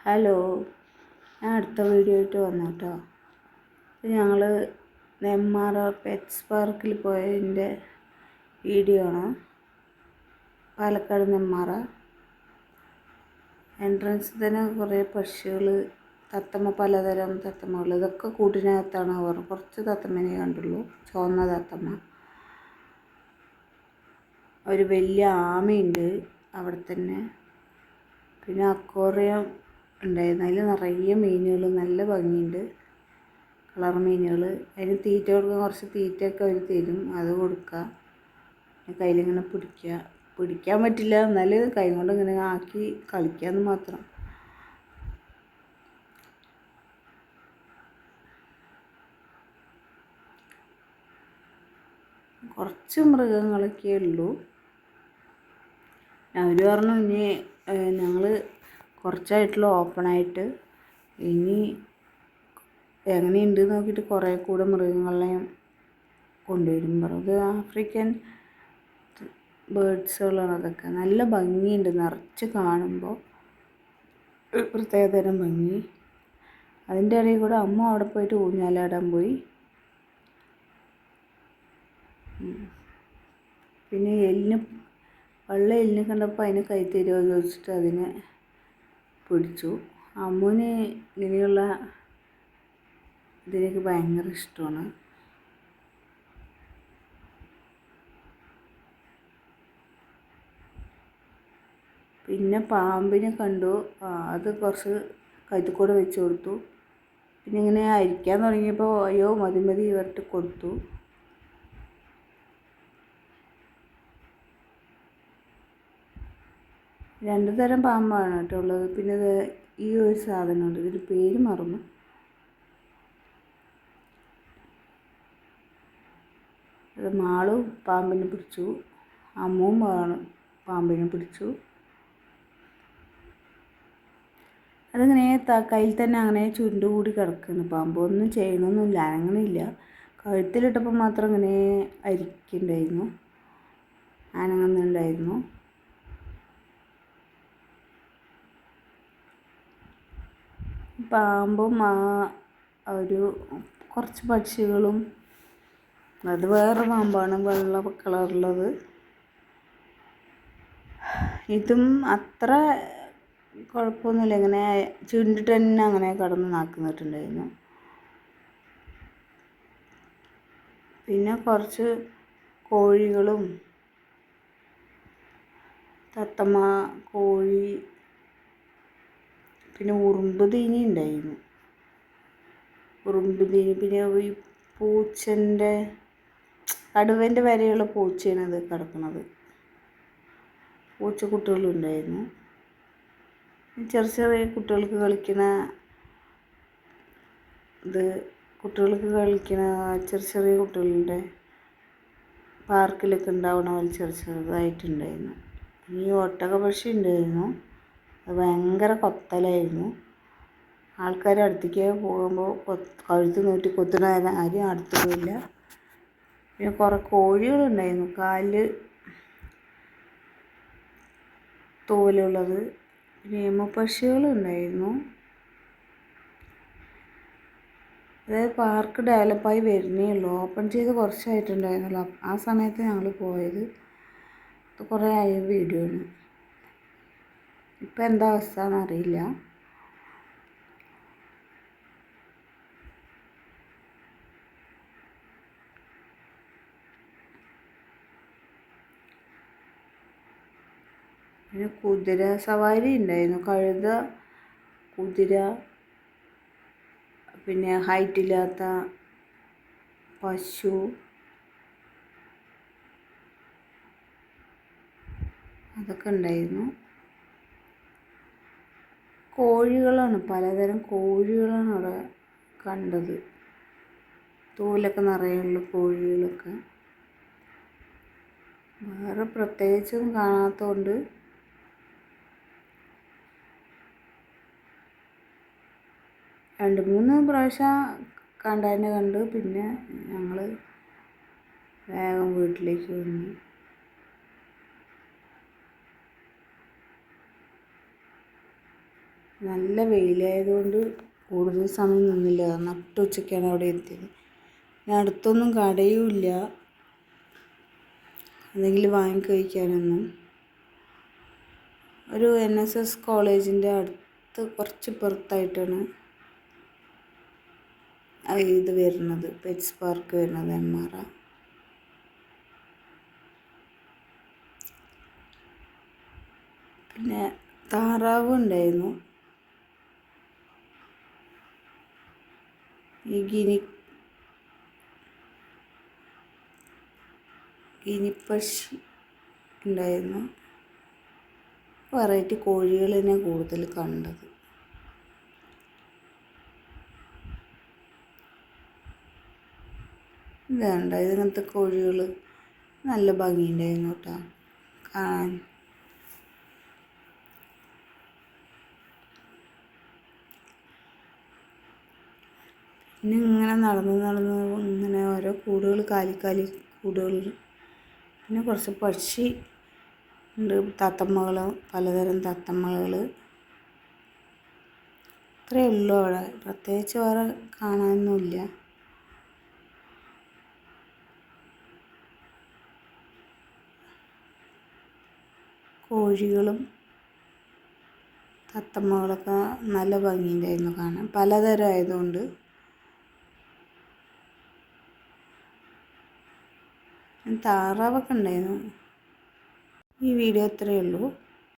Hello, ഞാൻ അടുത്ത video ആയിട്ട് വന്നു കേട്ടോ. ഞങ്ങൾ നെന്മാറ പെറ്റ്സ് പാർക്കിൽ പോയതിൻ്റെ വീഡിയോ ആണ്. പാലക്കാട് നെന്മാറ എൻട്രൻസിൽ തന്നെ കുറേ പക്ഷികൾ, തത്തമ്മ, പലതരം തത്തമ്മകൾ, ഇതൊക്കെ കൂട്ടിനകത്താണ്. കുറച്ച് തത്തമ്മനെ കണ്ടുള്ളൂ, ചുവന്ന തത്തമ്മ. ഒരു വലിയ ആമയുണ്ട് അവിടെ തന്നെ. പിന്നെ അക്വേറിയം ഉണ്ടായിരുന്നു, അതിൽ നിറയെ മീനുകൾ, നല്ല ഭംഗിയുണ്ട്, കളർ മീനുകൾ. അതിന് തീറ്റ കൊടുക്കാൻ കുറച്ച് തീറ്റയൊക്കെ അവർ തരും, അത് കൊടുക്കുക. കയ്യിലിങ്ങനെ പിടിക്കാൻ പറ്റില്ല, എന്നാലും കൈ കൊണ്ട് ഇങ്ങനെ ആക്കി കളിക്കാമെന്ന് മാത്രം. കുറച്ച് മൃഗങ്ങളൊക്കെ ഉള്ളൂ. അവർ പറഞ്ഞു ഇനി ഞങ്ങൾ കുറച്ചായിട്ടുള്ള ഓപ്പണായിട്ട്, ഇനി എങ്ങനെയുണ്ട് നോക്കിയിട്ട് കുറേ കൂടെ മൃഗങ്ങളെയും കൊണ്ടുവരും പറഞ്ഞു. ഇത് ആഫ്രിക്കൻ ബേഡ്സുകളാണ് അതൊക്കെ. നല്ല ഭംഗിയുണ്ട്, നിറച്ച് കാണുമ്പോൾ ഒരു പ്രത്യേകതരം ഭംഗി. അതിൻ്റെ ഇടയിൽ കൂടെ അമ്മ അവിടെ പോയിട്ട് ഊഞ്ഞാലാടാൻ പോയി. പിന്നെ എല്ലിനെ കണ്ടപ്പോൾ അതിന് കൈ തരുമോ ചോദിച്ചിട്ട് അതിനെ പിടിച്ചു. അമ്മുവിന് ഇങ്ങനെയുള്ള ഇതിനൊക്കെ ഭയങ്കര ഇഷ്ടമാണ്. പിന്നെ പാമ്പിനെ കണ്ടു, അത് കുറച്ച് കഴുത്തിൽക്കൂടെ വെച്ച് കൊടുത്തു. പിന്നെ ഇങ്ങനെ അരിക്കാൻ തുടങ്ങിയപ്പോൾ അയ്യോ മതി ഇവർക്ക് കൊടുത്തു. രണ്ട് തരം പാമ്പാണ് കേട്ടോ ഉള്ളത്. പിന്നെ ഈ ഒരു സാധനമുണ്ട്, ഇതിൻ്റെ പേര് മറന്നു. അത് മാളും പാമ്പിനെ പിടിച്ചു, അമ്മുവും പാമ്പിനെ പിടിച്ചു. അതിങ്ങനെ കയ്യിൽ തന്നെ അങ്ങനെ ചുരുണ്ടുകൂടി കിടക്കുന്നു. പാമ്പ് ഒന്നും ചെയ്യണമൊന്നുമില്ല, അനങ്ങണില്ല. കഴുത്തിലിട്ടപ്പോൾ മാത്രം ഇങ്ങനെ അരിക്കുന്നുണ്ടായിരുന്നു, അനങ്ങുന്നുണ്ടായിരുന്നു. പാമ്പും ഒരു കുറച്ച് പക്ഷികളും, അത് വേറെ പാമ്പാണ്, വെള്ള കളറുള്ളത്. ഇതും അത്ര കുഴപ്പമൊന്നുമില്ല, ഇങ്ങനെ ചുരുണ്ടിട്ട് തന്നെ അങ്ങനെ കിടന്ന് നാക്കുന്നിട്ടുണ്ടായിരുന്നു. പിന്നെ കുറച്ച് കോഴികളും, തത്തമ്മ, കോഴി, പിന്നെ ഉറുമ്പ് തീനി ഉണ്ടായിരുന്നു. ഉറുമ്പ് തീനി, പിന്നെ ഈ പൂച്ചൻ്റെ, കടുവേൻ്റെ വരെയുള്ള പൂച്ചയാണ് അത് കിടക്കുന്നത്. പൂച്ചക്കുട്ടികളുണ്ടായിരുന്നു. ചെറിയ കുട്ടികൾക്ക് കളിക്കുന്ന ചെറിയ കുട്ടികളുടെ പാർക്കിലൊക്കെ ഉണ്ടാവണ പോലെ ചെറുതായിട്ടുണ്ടായിരുന്നു. ഈ ഒട്ടകപ്പക്ഷി ഉണ്ടായിരുന്നു, അത് ഭയങ്കര കൊത്തലായിരുന്നു. ആൾക്കാർ അടുത്തേക്ക് പോകുമ്പോൾ കഴുത്ത് നീട്ടി കൊത്തുന്ന ആരും അടുത്ത് പോയില്ല. പിന്നെ കുറേ കോഴികളുണ്ടായിരുന്നു, കാലിൽ തോലുള്ളത്. പിന്നെ എമുപക്ഷികളുണ്ടായിരുന്നു. അതായത് പാർക്ക് ഡെവലപ്പായി വരുന്നേ ഉള്ളൂ, ഓപ്പൺ ചെയ്ത് കുറച്ചായിട്ടുണ്ടായിരുന്നല്ലോ ആ സമയത്ത് ഞങ്ങൾ പോയത്. അത് കുറേ ആയ വീഡിയോ ആണ്. ഇപ്പം എന്താ അവസ്ഥ എന്നറിയില്ല. പിന്നെ കുതിര സവാരി ഉണ്ടായിരുന്നു, കഴുത, കുതിര, പിന്നെ ഹൈറ്റില്ലാത്ത പശു, അതൊക്കെ ഉണ്ടായിരുന്നു. കോഴികളാണ്, പലതരം കോഴികളാണ് അവിടെ കണ്ടത്. തോലൊക്കെ നിറയുള്ള കോഴികളൊക്കെ. വേറെ പ്രത്യേകിച്ചൊന്നും കാണാത്തതുകൊണ്ട് രണ്ട് മൂന്ന് പ്രാവശ്യം കണ്ടു. പിന്നെ ഞങ്ങൾ വേഗം വീട്ടിലേക്ക് വന്നു. നല്ല വെയിലായതുകൊണ്ട് കൂടുതൽ സമയം നിന്നില്ല. നട്ടുച്ചയ്ക്കാണ് അവിടെ എത്തിയത്. പിന്നെ അടുത്തൊന്നും കടയുമില്ല എന്തെങ്കിലും വാങ്ങി കഴിക്കാനൊന്നും. ഒരു NSS കോളേജിൻ്റെ അടുത്ത് കുറച്ച് പുറത്തായിട്ടാണ് ഇത് വരുന്നത്, പെറ്റ്സ് പാർക്ക് വരുന്നത്, നെന്മാറ. പിന്നെ താറാവ് ഉണ്ടായിരുന്നു. ഈ ഗിനിപ്പക്ഷി ഉണ്ടായിരുന്നു. വെറൈറ്റി കോഴികളിനെ കൂടുതൽ കണ്ടത്. വേണ്ട ഇതിങ്ങനത്തെ കോഴികൾ നല്ല ഭംഗിയുണ്ടായിരുന്നു കേട്ടോ കാണാൻ. പിന്നെ ഇങ്ങനെ നടന്ന് ഇങ്ങനെ ഓരോ കൂടുകൾ, കാലി കൂടുകൾ. പിന്നെ കുറച്ച് പക്ഷി ഉണ്ട്, തത്തമ്മകൾ, പലതരം തത്തമ്മകൾ. ഇത്രയേ ഉള്ളൂ അവിടെ, പ്രത്യേകിച്ച് വേറെ കാണാനൊന്നുമില്ല. കോഴികളും തത്തമ്മകളൊക്കെ നല്ല ഭംഗിയുണ്ടായിരുന്നു കാണാൻ, പലതരം ആയതുകൊണ്ട്. താറാവൊക്കെ ഉണ്ടായിരുന്നു. ഈ വീഡിയോ ഇത്രയേ ഉള്ളൂ.